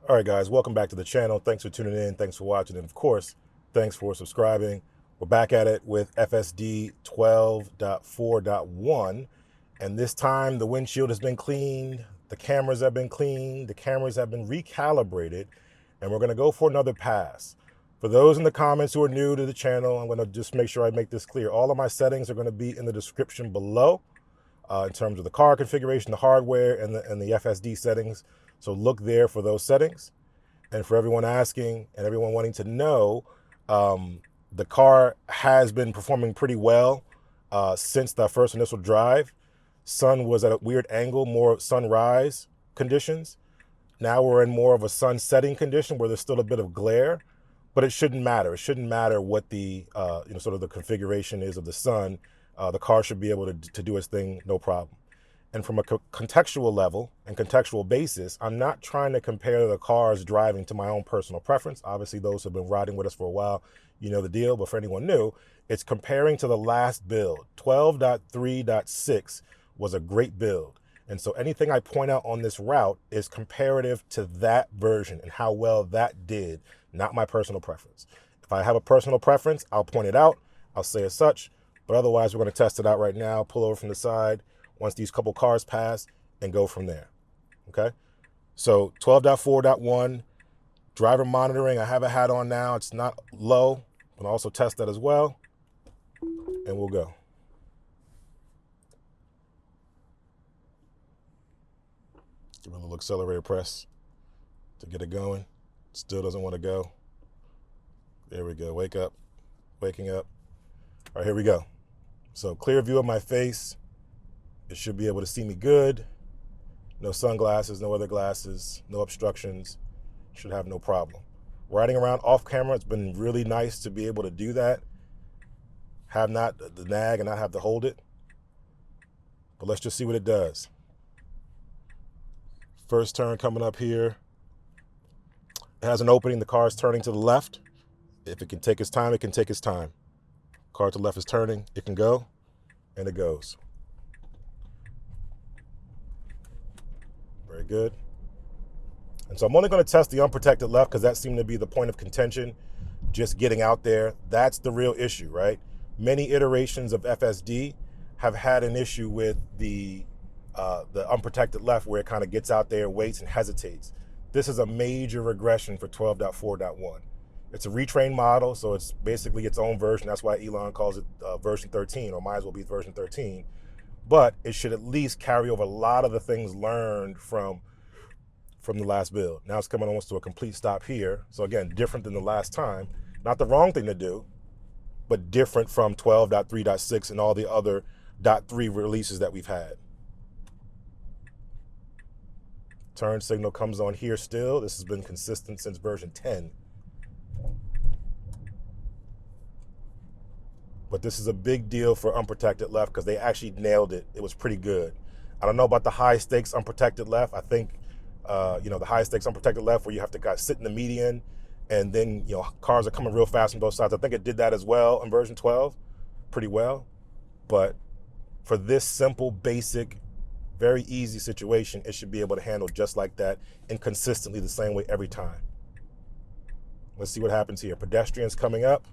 All right, guys, welcome back to the channel. Thanks for tuning in. Thanks for watching. And of course, thanks for subscribing. We're back at it with FSD 12.4.1. And this time the windshield has been cleaned. The cameras have been cleaned. The cameras have been recalibrated. And we're going to go for another pass. For those in the comments who are new to the channel, I'm going to just make sure I make this clear. All of my settings are going to be in the description below in terms of the car configuration, the hardware, and the FSD settings. So look there for those settings. And for everyone asking and everyone wanting to know, the car has been performing pretty well since the first initial drive. Sun was at a weird angle, more sunrise conditions. Now we're in more of a sun setting condition where there's still a bit of glare, but it shouldn't matter. It shouldn't matter what the sort of the configuration is of the sun. The car should be able to do its thing, no problem. And from a contextual level and contextual basis, I'm not trying to compare the cars driving to my own personal preference. Obviously, those who have been riding with us for a while, you know the deal. But for anyone new, it's comparing to the last build. 12.3.6 was a great build. And so anything I point out on this route is comparative to that version and how well that did, not my personal preference. If I have a personal preference, I'll point it out. I'll say as such. But otherwise, we're going to test it out right now, pull over from the side once these couple cars pass, and go from there, okay? So 12.4.1, driver monitoring, I have a hat on now. It's not low. I'll also test that as well, and we'll go. Give it a little accelerator press to get it going. Still doesn't want to go. There we go, wake up, waking up. All right, here we go. So clear view of my face. It should be able to see me good. No sunglasses, no other glasses, no obstructions. Should have no problem. Riding around off camera, it's been really nice to be able to do that. Have not the nag and not have to hold it. But let's just see what it does. First turn coming up here. It has an opening. The car is turning to the left. If it can take its time, it can take its time. Car to the left is turning. It can go, and it goes. Very good. And so I'm only going to test the unprotected left because that seemed to be the point of contention, just getting out there. That's the real issue, right? Many iterations of FSD have had an issue with the unprotected left where it kind of gets out there, waits, and hesitates. This is a major regression for 12.4.1. It's a retrained model, so it's basically its own version. That's why Elon calls it version 13, or might as well be version 13. But it should at least carry over a lot of the things learned from the last build. Now it's coming almost to a complete stop here. So again, different than the last time. Not the wrong thing to do, but different from 12.3.6 and all the other .3 releases that we've had. Turn signal comes on here still. This has been consistent since version 10. But this is a big deal for unprotected left because they actually nailed it. It was pretty good. I don't know about the high stakes unprotected left. I think, the high stakes unprotected left where you have to kind of sit in the median and then, cars are coming real fast on both sides. I think it did that as well in version 12 pretty well. But for this simple, basic, very easy situation, it should be able to handle just like that and consistently the same way every time. Let's see what happens here. Pedestrians coming up.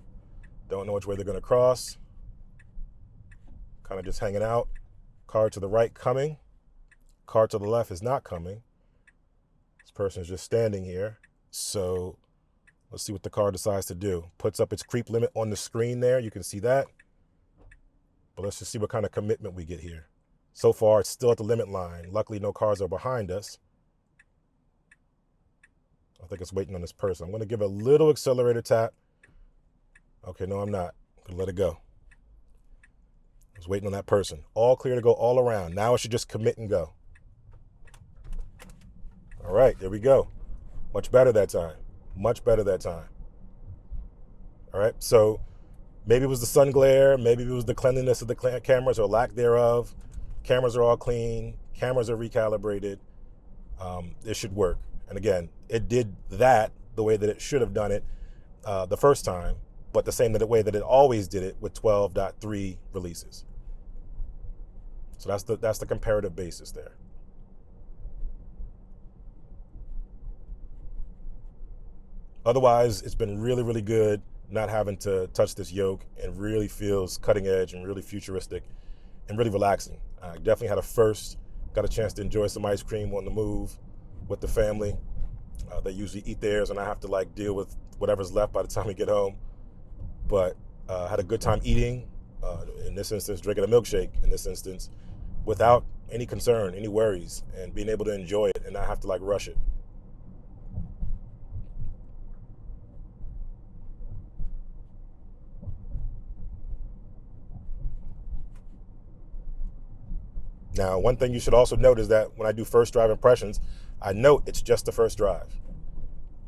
Don't know which way they're going to cross. Kind of just hanging out. Car to the right coming. Car to the left is not coming. This person is just standing here. So let's see what the car decides to do. Puts up its creep limit on the screen there. You can see that. But let's just see what kind of commitment we get here. So far, it's still at the limit line. Luckily, no cars are behind us. I think it's waiting on this person. I'm going to give a little accelerator tap. Okay, no, I'm not. I'm going to let it go. I was waiting on that person. All clear to go all around. Now it should just commit and go. All right, there we go. Much better that time. Much better that time. All right, so maybe it was the sun glare. Maybe it was the cleanliness of the cameras or lack thereof. Cameras are all clean. Cameras are recalibrated. It should work. And again, it did that the way that it should have done it the first time, but the same way that it always did it with 12.3 releases. So that's the comparative basis there. Otherwise, it's been really, really good not having to touch this yoke, and really feels cutting edge and really futuristic and really relaxing. I definitely had a first, got a chance to enjoy some ice cream on the move with the family. They usually eat theirs, and I have to like deal with whatever's left by the time we get home. But had a good time eating, in this instance, drinking a milkshake, in this instance, without any concern, any worries, and being able to enjoy it and not have to like rush it. Now, one thing you should also note is that when I do first drive impressions, I note it's just the first drive.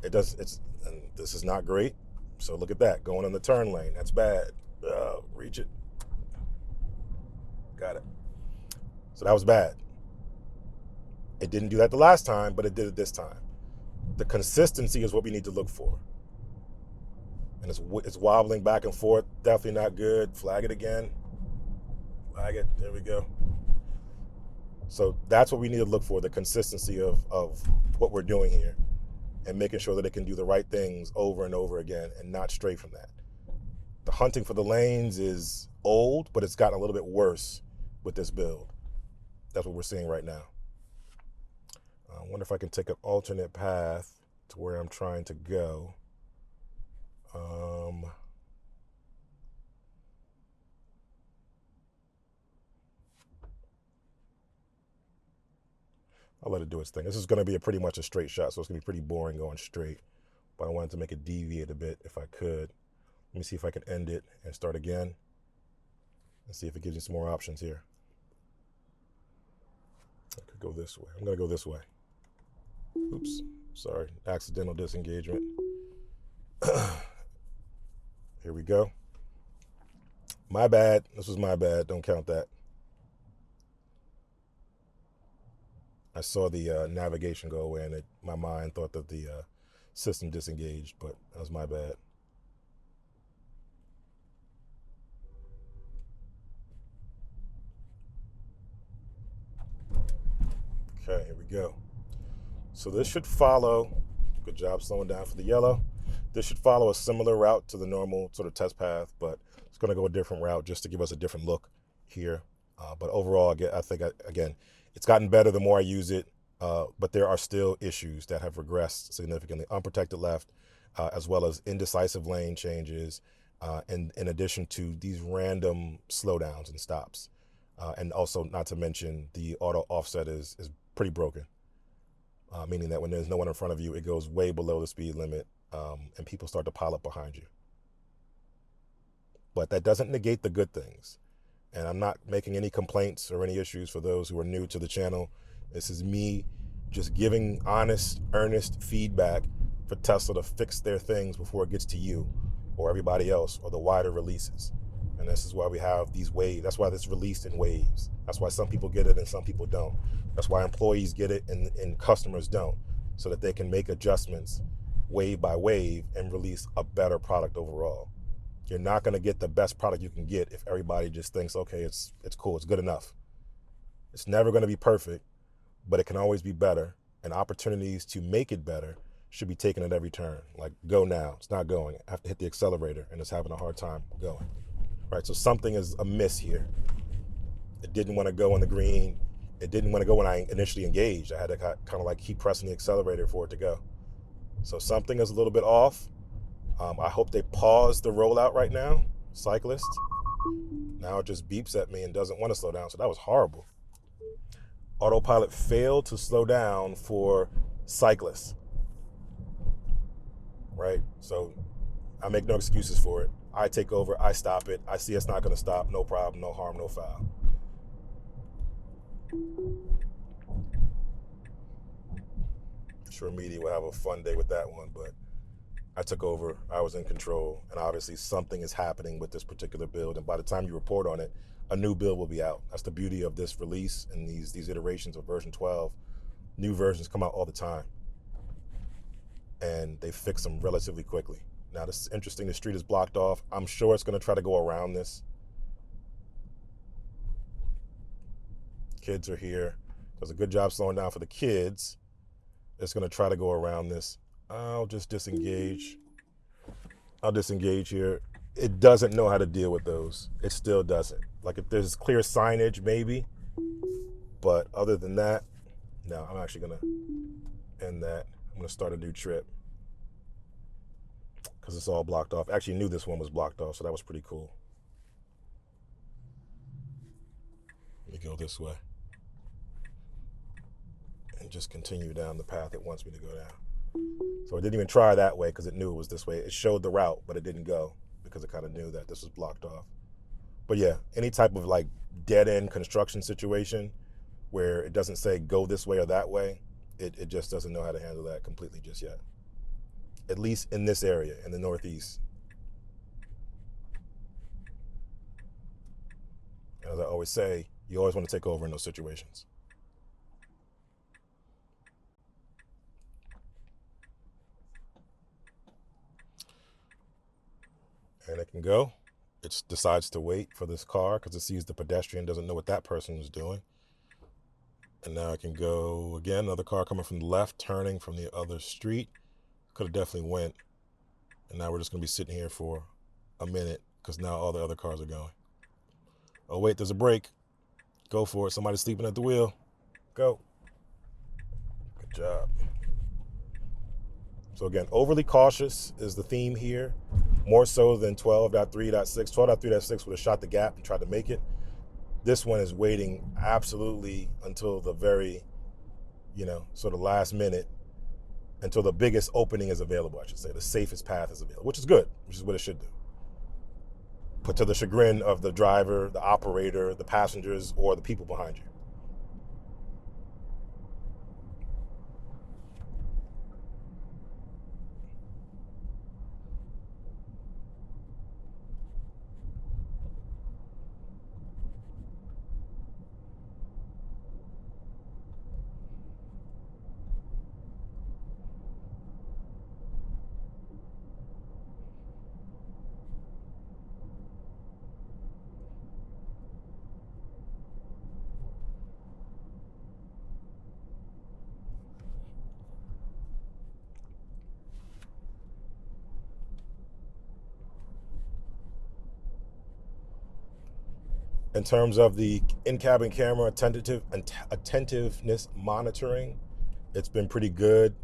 And this is not great. So look at that, going in the turn lane. That's bad. Reach it. Got it. So that was bad. It didn't do that the last time, but it did it this time. The consistency is what we need to look for. And it's wobbling back and forth. Definitely not good. Flag it again. Flag it. There we go. So that's what we need to look for, the consistency of what we're doing here, and making sure that it can do the right things over and over again and not stray from that. The hunting for the lanes is old, but it's gotten a little bit worse with this build. That's what we're seeing right now. I wonder if I can take an alternate path to where I'm trying to go. I'll let it do its thing. This is going to be pretty much a straight shot, so it's going to be pretty boring going straight. But I wanted to make it deviate a bit if I could. Let me see if I can end it and start again, and see if it gives me some more options here. I could go this way. I'm going to go this way. Oops, sorry, accidental disengagement. Here we go. My bad. This was my bad. Don't count that. I saw the navigation go away, and my mind thought that the system disengaged, but that was my bad. Okay, here we go. So this should follow, good job slowing down for the yellow. This should follow a similar route to the normal sort of test path, but it's going to go a different route just to give us a different look here. But overall, I think, again, it's gotten better the more I use it, but there are still issues that have regressed significantly. Unprotected left, as well as indecisive lane changes, in addition to these random slowdowns and stops. And also, not to mention, the auto offset is pretty broken, meaning that when there's no one in front of you, it goes way below the speed limit, and people start to pile up behind you. But that doesn't negate the good things. And I'm not making any complaints or any issues for those who are new to the channel. This is me just giving honest, earnest feedback for Tesla to fix their things before it gets to you or everybody else or the wider releases. And this is why we have these waves. That's why it's released in waves. That's why some people get it and some people don't. That's why employees get it and customers don't, so that they can make adjustments wave by wave and release a better product overall. You're not going to get the best product you can get if everybody just thinks, okay, it's cool, it's good enough. It's never going to be perfect, but it can always be better, and opportunities to make it better should be taken at every turn. Like, go now, it's not going. I have to hit the accelerator, and it's having a hard time going. Right, so something is amiss here. It didn't want to go on the green. It didn't want to go when I initially engaged. I had to kind of like keep pressing the accelerator for it to go. So something is a little bit off. I hope they pause the rollout right now, cyclists. Now it just beeps at me and doesn't want to slow down, so that was horrible. Autopilot failed to slow down for cyclists, right? So I make no excuses for it. I take over, I stop it. I see it's not going to stop, no problem, no harm, no foul. I'm sure media will have a fun day with that one, but I took over, I was in control, and obviously something is happening with this particular build, and by the time you report on it, a new build will be out. That's the beauty of this release and these iterations of version 12. New versions come out all the time, and they fix them relatively quickly. Now, this is interesting, the street is blocked off. I'm sure it's going to try to go around this. Kids are here. Does a good job slowing down for the kids. It's going to try to go around this. I'll just disengage. I'll disengage here. It doesn't know how to deal with those. It still doesn't. Like if there's clear signage, maybe. But other than that, no, I'm actually going to end that. I'm going to start a new trip because it's all blocked off. I actually knew this one was blocked off, so that was pretty cool. Let me go this way and just continue down the path it wants me to go down. So I didn't even try that way because it knew it was this way. It showed the route, but it didn't go because it kind of knew that this was blocked off. But yeah, any type of like dead end construction situation where it doesn't say go this way or that way, it just doesn't know how to handle that completely just yet. At least in this area, in the Northeast. And as I always say, you always want to take over in those situations. And it can go. It decides to wait for this car because it sees the pedestrian, doesn't know what that person is doing. And now I can go again, another car coming from the left, turning from the other street. Could have definitely went. And now we're just going to be sitting here for a minute because now all the other cars are going. Oh, wait, there's a break. Go for it. Somebody's sleeping at the wheel. Go. Good job. So again, overly cautious is the theme here, more so than 12.3.6. 12.3.6 would have shot the gap and tried to make it. This one is waiting absolutely until the very, sort of last minute, until the biggest opening is available, I should say. The safest path is available, which is good, which is what it should do. But to the chagrin of the driver, the operator, the passengers, or the people behind you. In terms of the in-cabin camera attentiveness monitoring, it's been pretty good.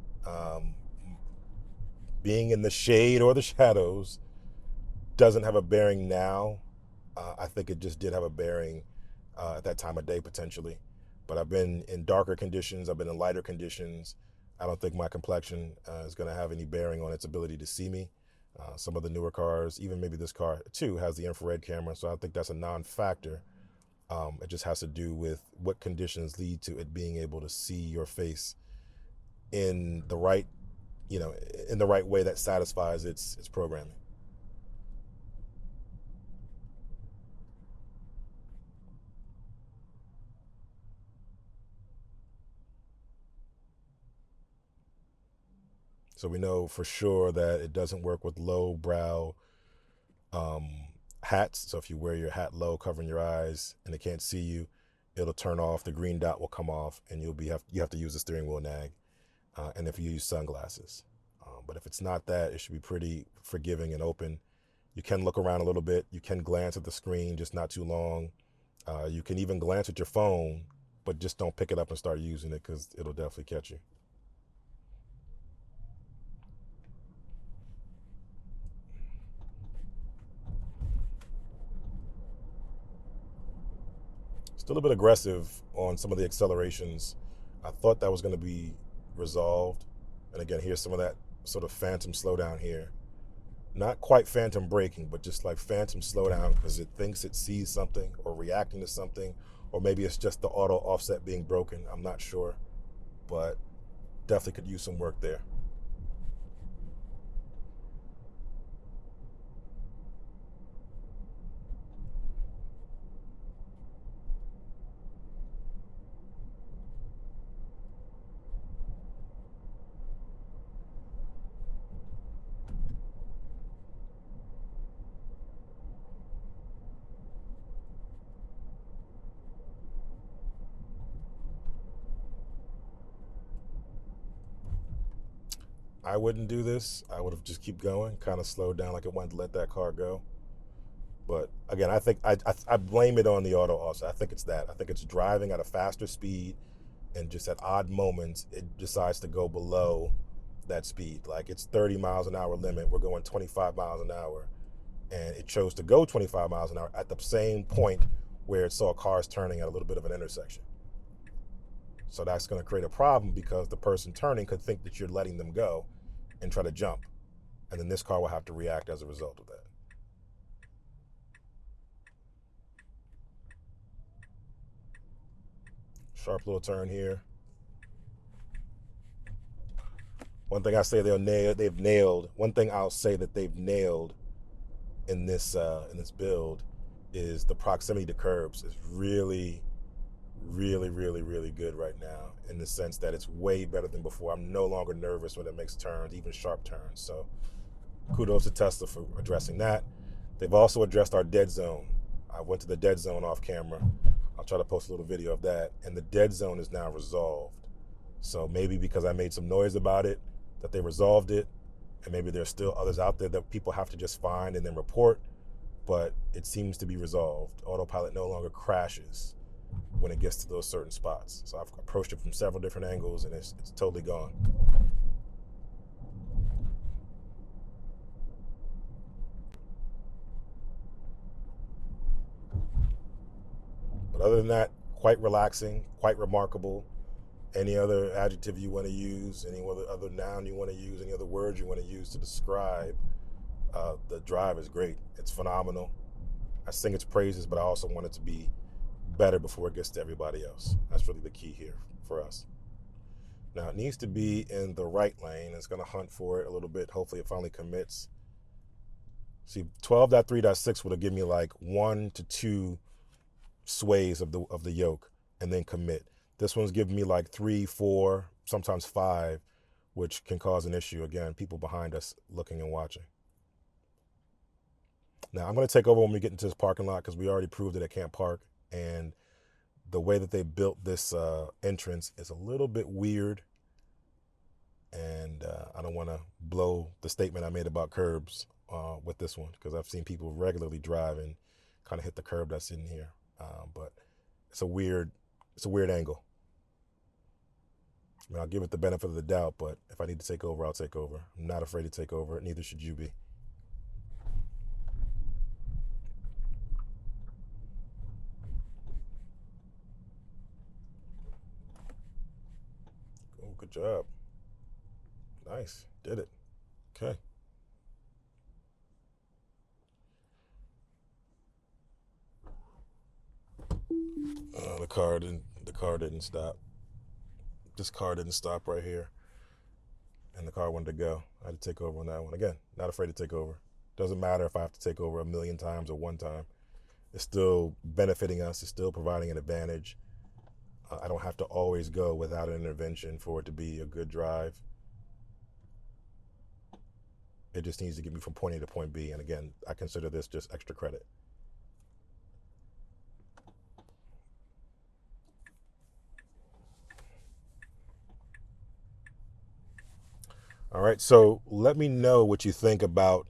Being in the shade or the shadows doesn't have a bearing now. I think it just did have a bearing at that time of day potentially. But I've been in darker conditions. I've been in lighter conditions. I don't think my complexion is going to have any bearing on its ability to see me. Some of the newer cars, even maybe this car too, has the infrared camera. So I think that's a non-factor. It just has to do with what conditions lead to it being able to see your face in the right, in the right way that satisfies its programming. So we know for sure that it doesn't work with low brow hats. So if you wear your hat low, covering your eyes, and they can't see you, it'll turn off. The green dot will come off, and you have to use the steering wheel nag. And if you use sunglasses, but if it's not that, it should be pretty forgiving and open. You can look around a little bit. You can glance at the screen, just not too long. You can even glance at your phone, but just don't pick it up and start using it because it'll definitely catch you. Still a bit aggressive on some of the accelerations. I thought that was going to be resolved. And again, here's some of that sort of phantom slowdown here. Not quite phantom braking, but just like phantom slowdown because it thinks it sees something or reacting to something, or maybe it's just the auto offset being broken. I'm not sure, but definitely could use some work there. I wouldn't do this. I would have just keep going, kind of slowed down like it wanted to let that car go. But again, I think I blame it on the auto also. I think it's that. I think it's driving at a faster speed, and just at odd moments, it decides to go below that speed. Like it's 30 miles an hour limit. We're going 25 miles an hour. And it chose to go 25 miles an hour at the same point where it saw cars turning at a little bit of an intersection. So that's going to create a problem because the person turning could think that you're letting them go and try to jump. And then this car will have to react as a result of that. Sharp little turn here. One thing I say they've nailed. One thing I'll say that they've nailed in this build is the proximity to curbs is really good right now, in the sense that it's way better than before. I'm no longer nervous when it makes turns, even sharp turns. So kudos to Tesla for addressing that. They've also addressed our dead zone. I went to the dead zone off camera. I'll try to post a little video of that. And the dead zone is now resolved. So maybe because I made some noise about it, that they resolved it. And maybe there's still others out there that people have to just find and then report. But it seems to be resolved. Autopilot no longer crashes when it gets to those certain spots. So I've approached it from several different angles, and it's totally gone. But other than that, quite relaxing, quite remarkable. Any other adjective you want to use, any other noun you want to use, any other words you want to use to describe the drive is great. It's phenomenal. I sing its praises, but I also want it to be better before it gets to everybody else. That's really the key here for us. Now it needs to be in the right lane. It's going to hunt for it a little bit. Hopefully it finally commits. See, 12.3.6 would have given me like 1 to 2 sways of the yoke and then commit. This one's giving me like 3, 4, sometimes 5, which can cause an issue. Again, people behind us looking and watching. Now I'm going to take over when we get into this parking lot, because we already proved that it can't park. And the way that they built this entrance is a little bit weird. And I don't want to blow the statement I made about curbs with this one, because I've seen people regularly drive and kind of hit the curb that's in here. But it's a weird angle. I mean, I'll give it the benefit of the doubt, but if I need to take over, I'll take over. I'm not afraid to take over. Neither should you be. Oh, good job. Nice. Did it. Okay. The car didn't stop. This car didn't stop right here. And the car wanted to go. I had to take over on that one. Again, not afraid to take over. Doesn't matter if I have to take over 1,000,000 times or one time. It's still benefiting us. It's still providing an advantage. I don't have to always go without an intervention for it to be a good drive. It just needs to get me from point A to point B. And again, I consider this just extra credit. All right, so let me know what you think about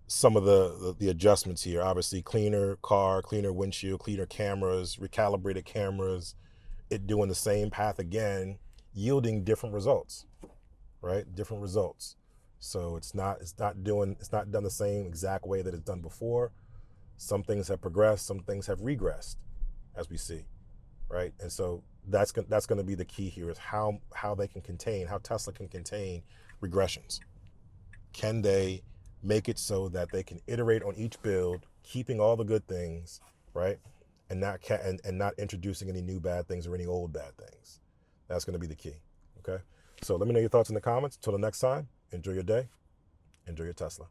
some of the adjustments here. Obviously, cleaner car, cleaner windshield, cleaner cameras, recalibrated cameras, it doing the same path again, yielding different results, right? Different results. So it's not done the same exact way that it's done before. Some things have progressed, some things have regressed, as we see, right? And so that's going to be the key here, is how Tesla can contain regressions. Can they make it so that they can iterate on each build, keeping all the good things, right? And not introducing any new bad things or any old bad things. That's going to be the key. Okay. So let me know your thoughts in the comments. Until the next time, enjoy your day. Enjoy your Tesla.